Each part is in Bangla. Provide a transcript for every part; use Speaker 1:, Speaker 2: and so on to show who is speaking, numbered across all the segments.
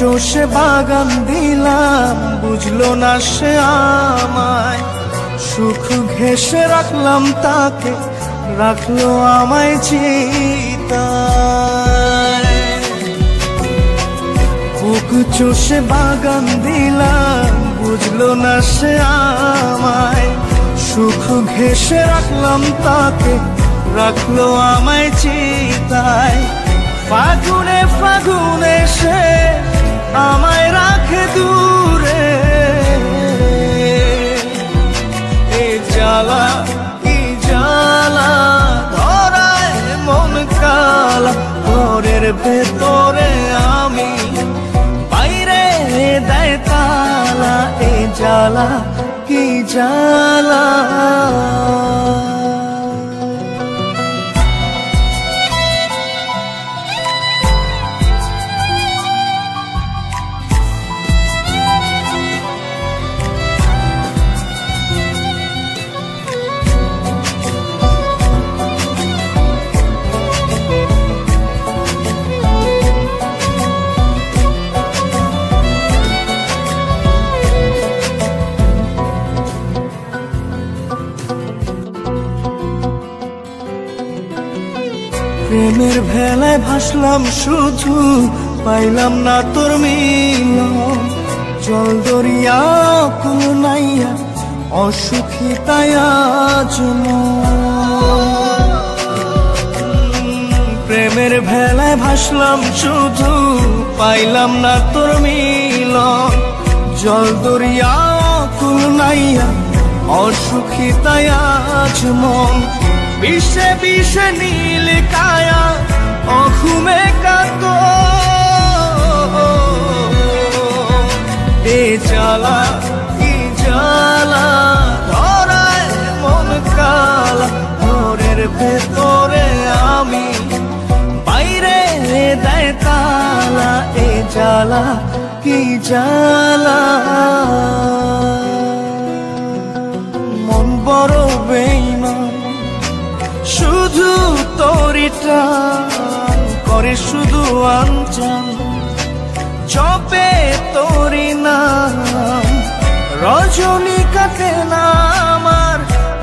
Speaker 1: চষে বাগান দিলাম, বুঝলো না সে আমায়। সুখ ঘেঁষে রাখলাম তাকে, রাখলো আমায় চিতায়। বুক চষে বাগান দিলাম, বুঝলো না সে আমায়। সুখ ঘেঁষে রাখলাম তাকে, রাখলো আমায় চিতায়। ফাগুনে ফাগুনে সে আমায় রাখে দূরে, এ জ্বালা কি জ্বালা, ধরায় মন কালা। ঘরের ভেতরে আমি, বাইরে দেয় তালা, এ জ্বালা কি জ্বালা। প্রেমের ভেলায় ভাসলাম শুধু, পাইলাম না তোর মিলন। জল দরিয়া কুল নাইয়া, অসুখী তাই আজ প্রেমের ভেলায় ভাসলাম শুধু, পাইলাম না তোর মিলন। জল দরিয়া কুল নাইয়া, অসুখী তাই আজ মন। বিষে বিষে নীল কায়া, অঘুমে কাত, এ জ্বালা কি জ্বালা, ধরায় মন কালা। ঘরের ভেতরে আমি, বাইরে দেয় তালা, এ জ্বালা কি জ্বালা। মন বড় বেঈমান, শুধু তোরি টান করে, শুধু আনচান জপে তোরি নাম। রজনী কাটে না আমার,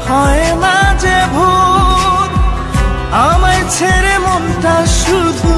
Speaker 1: হয় না যে ভোর, আমায় ছেড়ে মনটা শুধু